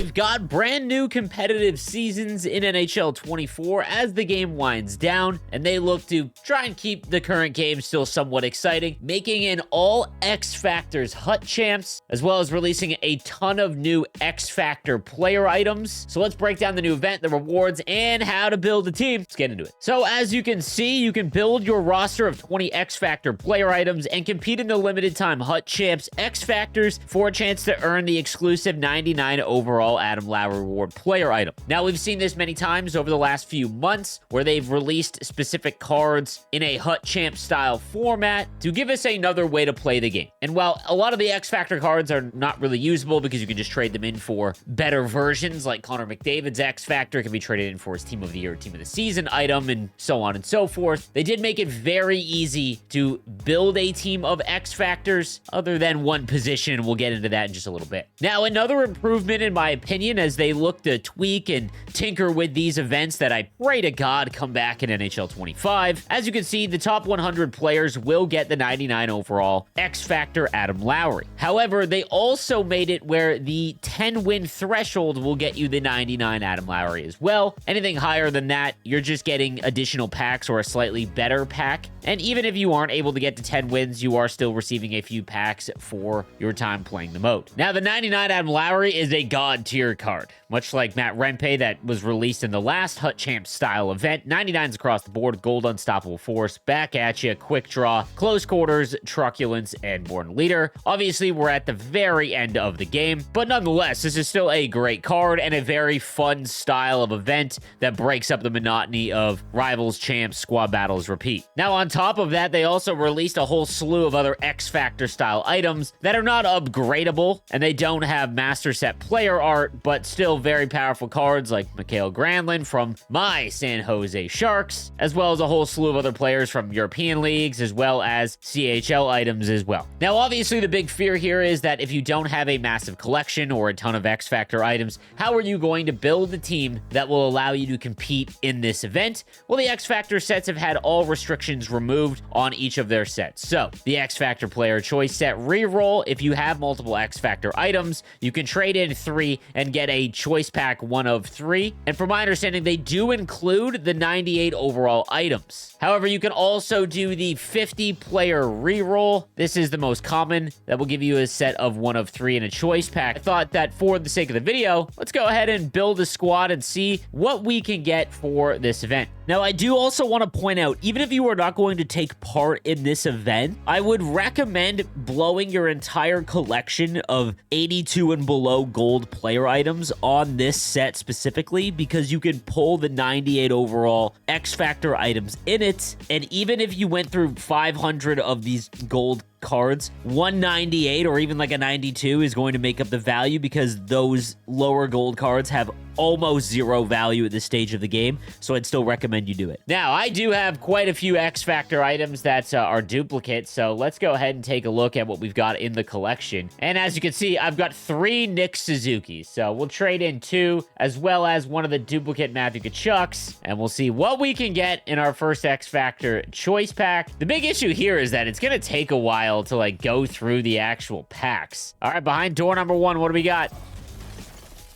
we've got brand new competitive seasons in NHL 24 as the game winds down, and they look to try and keep the current game still somewhat exciting, making an all X Factors Hut Champs, as well as releasing a ton of new X Factor player items. So let's break down the new event, the rewards, and how to build a team. Let's get into it. So as you can see, you can build your roster of 20 X Factor player items and compete in the limited time Hut Champs X Factors for a chance to earn the exclusive 99 overall Adam Lowry reward player item. Now, we've seen this many times over the last few months where they've released specific cards in a Hut Champ style format to give us another way to play the game. And while a lot of the X Factor cards are not really usable because you can just trade them in for better versions, like Connor McDavid's X Factor can be traded in for his Team of the Year, Team of the Season item, and so on and so forth, they did make it very easy to build a team of X Factors other than one position. We'll get into that in just a little bit. Now, another improvement, in my opinion, as they look to tweak and tinker with these events that I pray to God come back in NHL 25. As you can see, the top 100 players will get the 99 overall X Factor Adam Lowry. However, they also made it where the 10-win threshold will get you the 99 Adam Lowry as well. Anything higher than that, you're just getting additional packs or a slightly better pack. And even if you aren't able to get to 10 wins, you are still receiving a few packs for your time playing the mode. Now, the 99 Adam Lowry is a god tier card. Much like Matt Rempe that was released in the last Hut Champs style event, 99s across the board, gold unstoppable force, back at you, quick draw, close quarters, truculence, and born leader. Obviously, we're at the very end of the game, but nonetheless, this is still a great card and a very fun style of event that breaks up the monotony of rivals, champs, squad battles, repeat. Now, on top of that, they also released a whole slew of other X Factor style items that are not upgradable, and they don't have master set player art, but still very powerful cards like Mikael Granlund from my San Jose Sharks, as well as a whole slew of other players from European leagues, as well as CHL items as well. Now, obviously, the big fear here is that if you don't have a massive collection or a ton of X Factor items, how are you going to build a team that will allow you to compete in this event? Well, the X Factor sets have had all restrictions removed on each of their sets. So, the X Factor player choice set reroll, if you have multiple X Factor items, you can trade in 3 and get a choice pack 1 of 3. And from my understanding, they do include the 98 overall items. However, you can also do the 50 player reroll. This is the most common. That will give you a set of 1 of 3 in a choice pack. I thought that for the sake of the video, let's go ahead and build a squad and see what we can get for this event. Now, I do also want to point out, even if you are not going to take part in this event, I would recommend blowing your entire collection of 82 and below gold player items on this set specifically, because you can pull the 98 overall X Factor items in it. And even if you went through 500 of these gold cards, 198 or even like a 92 is going to make up the value, because those lower gold cards have almost zero value at this stage of the game, so I'd still recommend you do it. Now, I do have quite a few X Factor items that are duplicates, so let's go ahead and take a look at what we've got in the collection. And as you can see, I've got 3 Nick Suzuki's, so we'll trade in 2, as well as one of the duplicate Matthew Tkachuk's, and we'll see what we can get in our first X Factor choice pack. The big issue here is that it's going to take a while to like go through the actual packs. All right, behind door number 1, what do we got?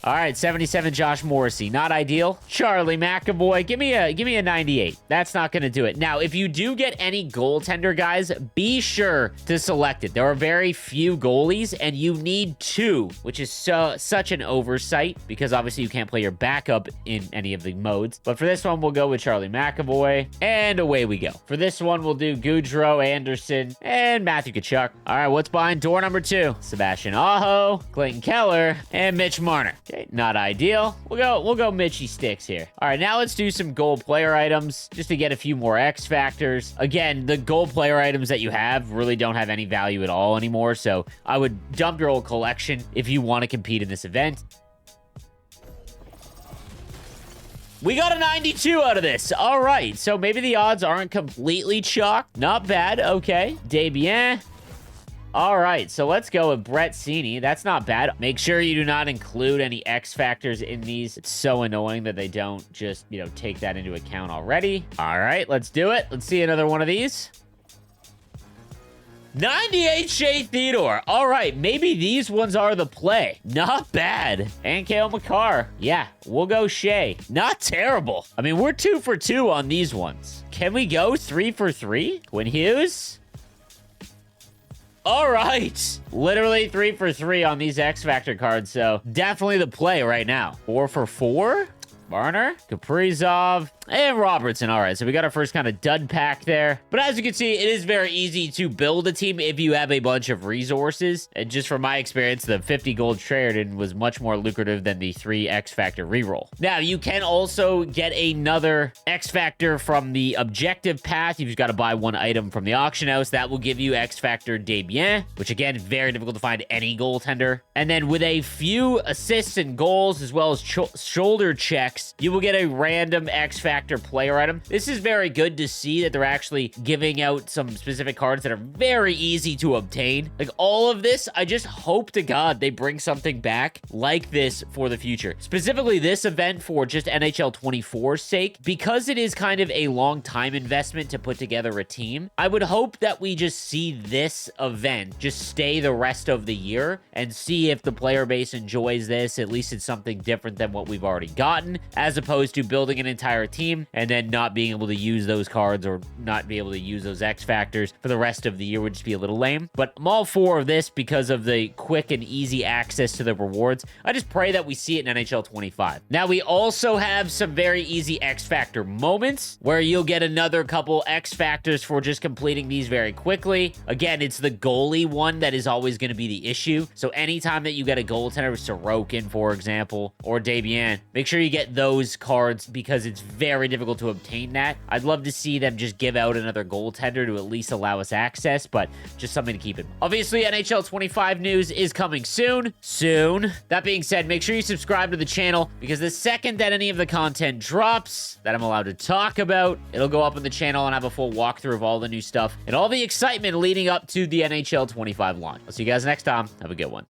All right, 77 Josh Morrissey, not ideal. Charlie McAvoy, give me a 98. That's not going to do it. Now, if you do get any goaltender, guys, be sure to select it. There are very few goalies, and you need 2, which is such an oversight, because obviously you can't play your backup in any of the modes. But for this one, we'll go with Charlie McAvoy, and away we go. For this one, we'll do Goudreau, Anderson, and Matthew Tkachuk. All right, what's behind door number 2? Sebastian Aho, Clayton Keller, and Mitch Marner. Okay, not ideal. We'll go Mitchy Sticks here. All right, now let's do some gold player items just to get a few more X Factors. Again, the gold player items that you have really don't have any value at all anymore, so I would dump your old collection if you want to compete in this event. We got a 92 out of this. All right, so maybe the odds aren't completely chalk. Not bad. Okay. Desbiens. All right, so let's go with Brett Cini. That's not bad. Make sure you do not include any X Factors in these. It's so annoying that they don't just, take that into account already. All right, let's do it. Let's see another one of these. 98 Shea Theodore. All right, maybe these ones are the play. Not bad. And Kale McCarr. Yeah, we'll go Shea. Not terrible. I mean, we're 2 for 2 on these ones. Can we go 3 for 3? Quinn Hughes? All right. Literally 3 for 3 on these X Factor cards, so definitely the play right now. 4 for 4? Varner, Kaprizov, and Robertson. All right, so we got our first kind of dud pack there. But as you can see, it is very easy to build a team if you have a bunch of resources. And just from my experience, the 50 gold Sheridan was much more lucrative than the 3 X Factor reroll. Now, you can also get another X Factor from the objective path. You've got to buy 1 item from the auction house. That will give you X Factor Debien, which again, very difficult to find any goaltender. And then with a few assists and goals, as well as shoulder checks, you will get a random X Factor player item. This is very good to see that they're actually giving out some specific cards that are very easy to obtain. Like all of this, I just hope to God they bring something back like this for the future. Specifically this event for just NHL 24's sake, because it is kind of a long time investment to put together a team. I would hope that we just see this event just stay the rest of the year and see if the player base enjoys this. At least it's something different than what we've already gotten, as opposed to building an entire team and then not being able to use those cards or not be able to use those X Factors for the rest of the year would just be a little lame. But I'm all for this because of the quick and easy access to the rewards. I just pray that we see it in NHL 25. Now, we also have some very easy X Factor moments where you'll get another couple X Factors for just completing these very quickly. Again, it's the goalie one that is always going to be the issue. So anytime that you get a goaltender, Sorokin, for example, or Debien, make sure you get those cards because it's very difficult to obtain that. I'd love to see them just give out another goaltender to at least allow us access, but just something to keep in mind. Obviously, NHL 25 news is coming soon. That being said, make sure you subscribe to the channel because the second that any of the content drops that I'm allowed to talk about, it'll go up on the channel and have a full walkthrough of all the new stuff and all the excitement leading up to the NHL 25 launch. I'll see you guys next time. Have a good one.